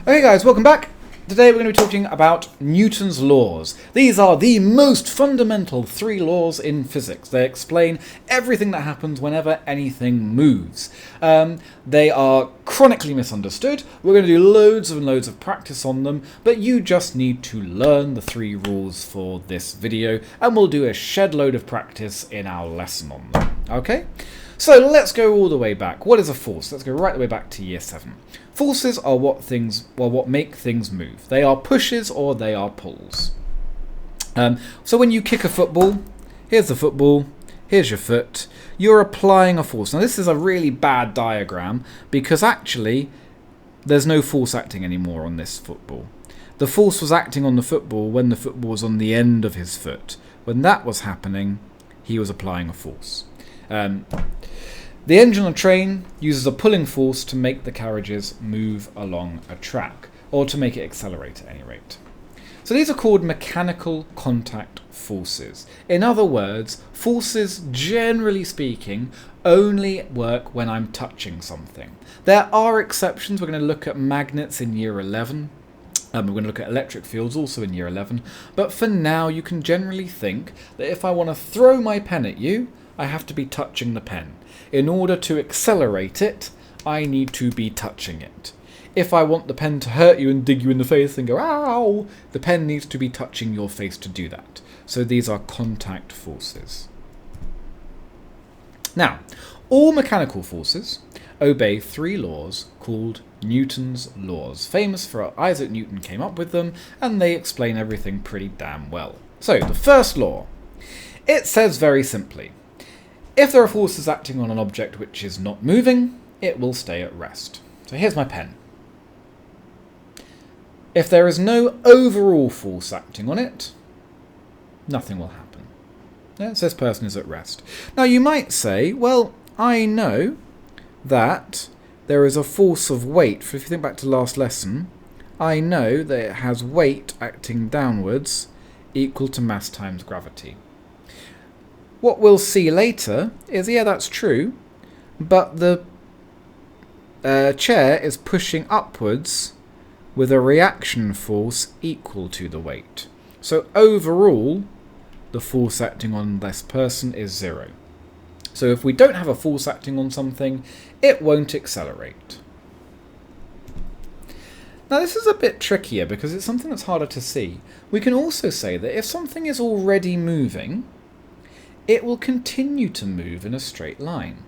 Okay guys, welcome back. Today we're going to be talking about Newton's laws. These are the most fundamental 3 laws in physics. They explain everything that happens whenever anything moves. They are chronically misunderstood. We're going to do loads and loads of practice on them, but you just need to learn the 3 rules for this video, and we'll do a shed load of practice in our lesson on them. Okay? So let's go all the way back. What is a force? Let's go right the way back to year 7. Forces are what make things move. They are pushes or they are pulls. So when you kick a football, here's the football, here's your foot, you're applying a force. Now this is a really bad diagram because actually there's no force acting anymore on this football. The force was acting on the football when the football was on the end of his foot. When that was happening, he was applying a force. The engine on a train uses a pulling force to make the carriages move along a track, or to make it accelerate at any rate. So these are called mechanical contact forces. In other words, forces, generally speaking, only work when I'm touching something. There are exceptions. We're going to look at magnets in year 11. We're going to look at electric fields also in year 11. But for now, you can generally think that if I want to throw my pen at you, I have to be touching the pen. In order to accelerate it, I need to be touching it. If I want the pen to hurt you and dig you in the face and go, ow, the pen needs to be touching your face to do that. So these are contact forces. Now, all mechanical forces obey 3 laws called Newton's laws. Famous for Isaac Newton came up with them, and they explain everything pretty damn well. So, the first law. It says very simply, if there are forces acting on an object which is not moving, it will stay at rest. So here's my pen. If there is no overall force acting on it, nothing will happen. Yeah, it says person is at rest. Now you might say, well, I know that there is a force of weight. If you think back to last lesson, I know that it has weight acting downwards equal to mass times gravity. What we'll see later is, yeah, that's true, but the chair is pushing upwards with a reaction force equal to the weight. So overall, the force acting on this person is 0. So if we don't have a force acting on something, it won't accelerate. Now this is a bit trickier because it's something that's harder to see. We can also say that if something is already moving, it will continue to move in a straight line.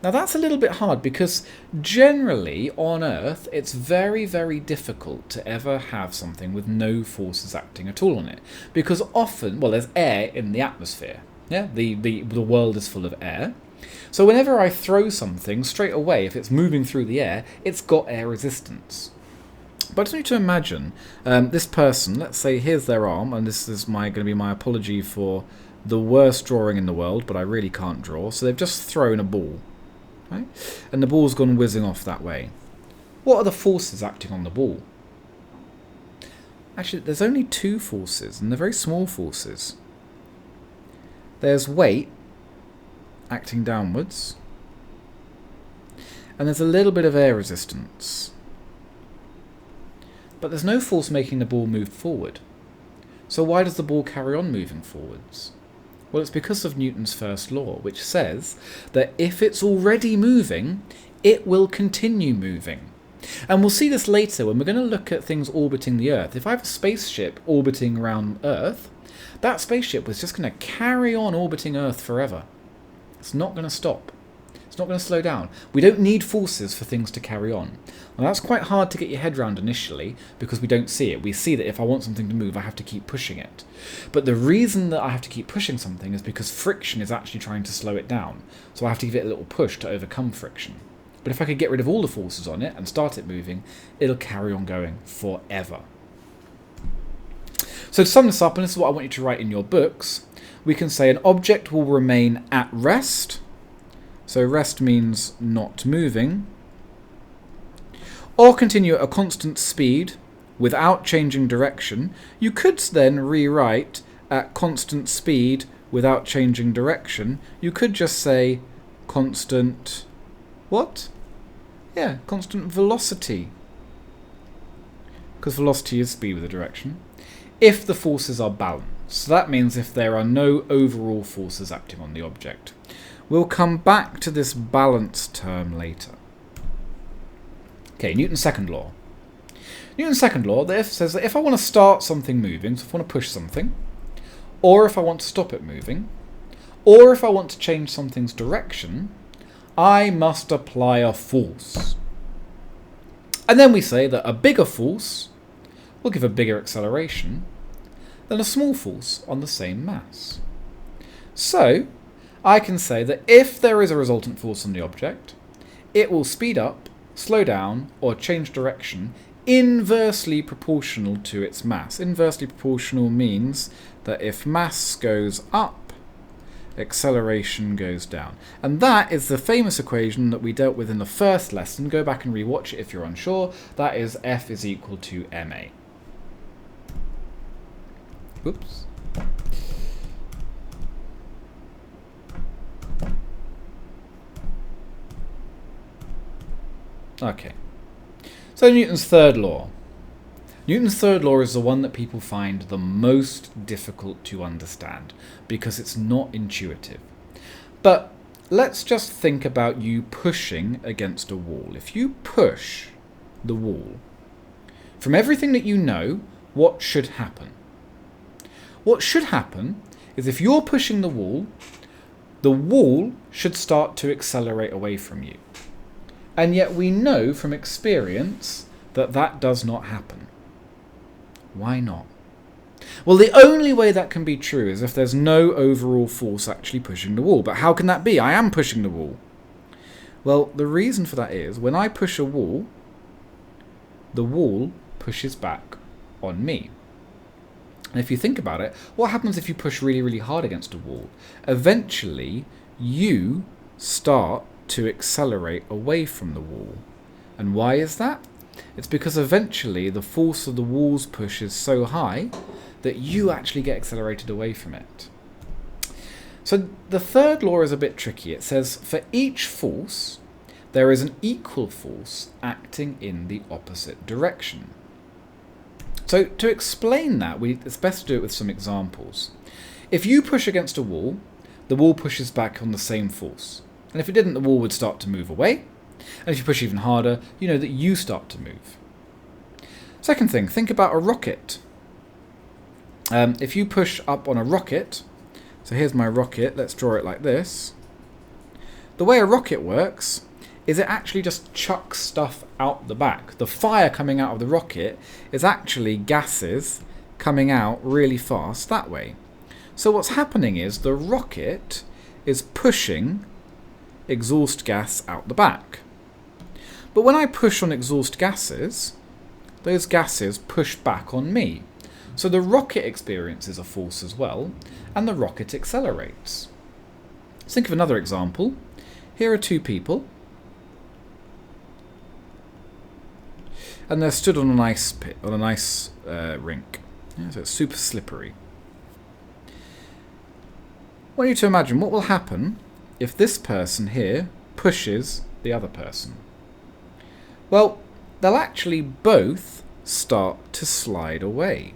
Now that's a little bit hard because generally on Earth it's very, very difficult to ever have something with no forces acting at all on it. Because often, well, there's air in the atmosphere. Yeah, the world is full of air. So whenever I throw something, straight away, if it's moving through the air, it's got air resistance. But I just need to imagine this person, let's say here's their arm, and this is going to be my apology for the worst drawing in the world, but I really can't draw. So they've just thrown a ball, right? And the ball's gone whizzing off that way. What are the forces acting on the ball? Actually, there's only 2 forces, and they're very small forces. There's weight acting downwards, and there's a little bit of air resistance. But there's no force making the ball move forward. So why does the ball carry on moving forwards? Well, it's because of Newton's first law, which says that if it's already moving, it will continue moving. And we'll see this later when we're going to look at things orbiting the Earth. If I have a spaceship orbiting around Earth, that spaceship was just going to carry on orbiting Earth forever. It's not going to stop. It's not going to slow down. We don't need forces for things to carry on. Well, that's quite hard to get your head around initially because we don't see it. We see that if I want something to move, I have to keep pushing it. But the reason that I have to keep pushing something is because friction is actually trying to slow it down. So I have to give it a little push to overcome friction. But if I could get rid of all the forces on it and start it moving, it'll carry on going forever. So to sum this up, and this is what I want you to write in your books, we can say an object will remain at rest. So rest means not moving. Or continue at a constant speed without changing direction. You could then rewrite at constant speed without changing direction. You could just say constant... what? Yeah, constant velocity because velocity is speed with a direction, if the forces are balanced. So that means if there are no overall forces acting on the object. We'll come back to this balance term later. Okay, Newton's second law. Newton's second law says that if I want to start something moving, so if I want to push something, or if I want to stop it moving, or if I want to change something's direction, I must apply a force. And then we say that a bigger force will give a bigger acceleration than a small force on the same mass. So, I can say that if there is a resultant force on the object, it will speed up, slow down, or change direction inversely proportional to its mass. Inversely proportional means that if mass goes up, acceleration goes down. And that is the famous equation that we dealt with in the first lesson. Go back and rewatch it if you're unsure. That is F is equal to ma. Oops. Okay. So Newton's third law. Newton's third law is the one that people find the most difficult to understand because it's not intuitive. But let's just think about you pushing against a wall. If you push the wall, from everything that you know, what should happen? What should happen is if you're pushing the wall should start to accelerate away from you. And yet we know from experience that that does not happen. Why not? Well, the only way that can be true is if there's no overall force actually pushing the wall. But how can that be? I am pushing the wall. Well, the reason for that is when I push a wall, the wall pushes back on me. And if you think about it, what happens if you push really, really hard against a wall? Eventually, you start to accelerate away from the wall. And why is that? It's because eventually the force of the wall's push is so high that you actually get accelerated away from it. So the third law is a bit tricky. It says for each force, there is an equal force acting in the opposite direction. So to explain that, it's best to do it with some examples. If you push against a wall, the wall pushes back on the same force. And if it didn't, the wall would start to move away. And if you push even harder, you know that you start to move. Second thing, think about a rocket. If you push up on a rocket, so here's my rocket, let's draw it like this. The way a rocket works is it actually just chucks stuff out the back. The fire coming out of the rocket is actually gases coming out really fast that way. So what's happening is the rocket is pushing exhaust gas out the back. But when I push on exhaust gases, those gases push back on me. So the rocket experiences a force as well, and the rocket accelerates. Let's think of another example. Here are two people, and they're stood on an ice pit, on an ice rink. Yeah, so it's super slippery. I want you to imagine what will happen if this person here pushes the other person. Well, they'll actually both start to slide away.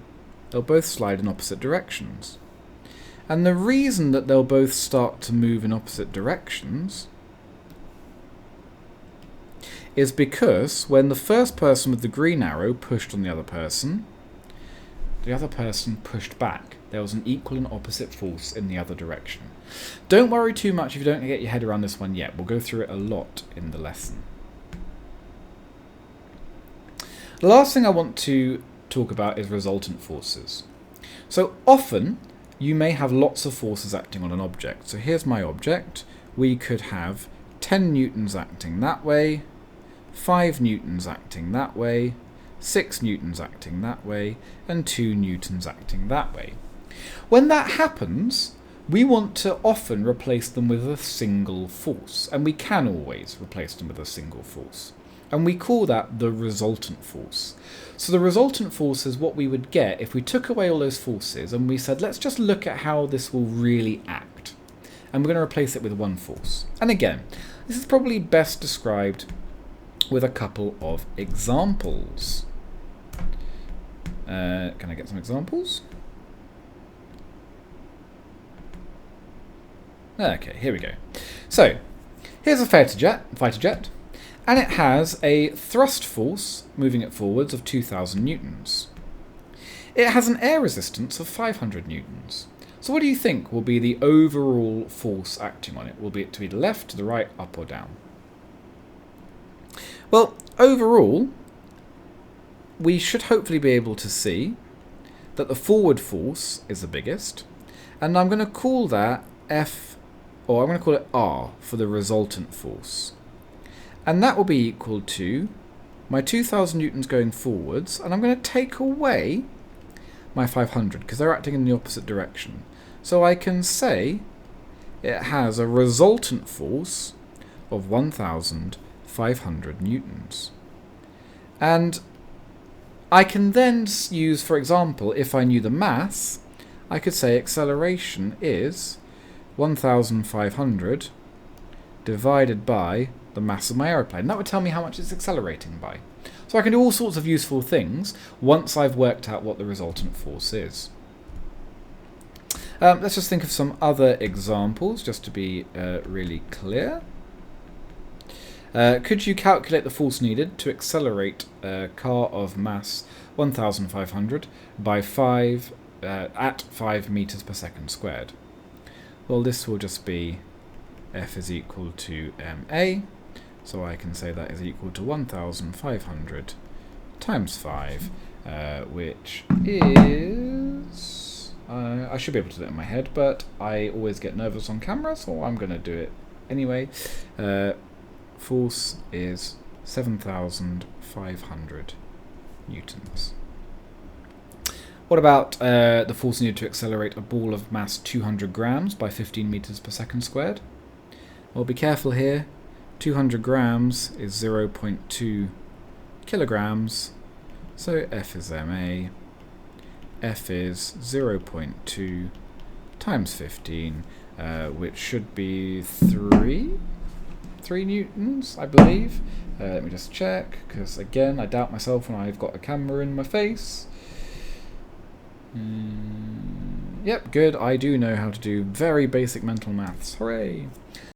They'll both slide in opposite directions. And the reason that they'll both start to move in opposite directions is because when the first person with the green arrow pushed on the other person pushed back. There was an equal and opposite force in the other direction. Don't worry too much if you don't get your head around this one yet. We'll go through it a lot in the lesson. The last thing I want to talk about is resultant forces. So often you may have lots of forces acting on an object. So here's my object. We could have 10 newtons acting that way, 5 newtons acting that way, 6 newtons acting that way, and 2 newtons acting that way. When that happens, we want to often replace them with a single force, and we can always replace them with a single force. And we call that the resultant force. So the resultant force is what we would get if we took away all those forces and we said, let's just look at how this will really act. And we're going to replace it with one force. And again, this is probably best described with a couple of examples. Can I get some examples? Okay, here we go. So, here's a fighter jet, and it has a thrust force moving it forwards of 2,000 newtons. It has an air resistance of 500 newtons. So what do you think will be the overall force acting on it? Will it to be the left, to the right, up or down? Well, overall, we should hopefully be able to see that the forward force is the biggest, and I'm going to call that F, or I'm going to call it R for the resultant force. And that will be equal to my 2,000 newtons going forwards, and I'm going to take away my 500 because they're acting in the opposite direction. So I can say it has a resultant force of 1,500 newtons. And I can then use, for example, if I knew the mass, I could say acceleration is 1,500 divided by the mass of my aeroplane. That would tell me how much it's accelerating by. So I can do all sorts of useful things once I've worked out what the resultant force is. Let's just think of some other examples, just to be really clear. Could you calculate the force needed to accelerate a car of mass 1,500 by 5 at 5 meters per second squared? Well, this will just be F is equal to ma, so I can say that is equal to 1,500 times 5, which is... I should be able to do it in my head, but I always get nervous on camera, so I'm going to do it anyway. Force is 7,500 newtons. What about the force needed to accelerate a ball of mass 200 grams by 15 meters per second squared? Well, be careful here. 200 grams is 0.2 kilograms, so F is ma. F is 0.2 times 15, which should be 3 newtons, I believe. Let me just check, because again, I doubt myself when I've got a camera in my face. Yep, good. I do know how to do very basic mental maths. Hooray!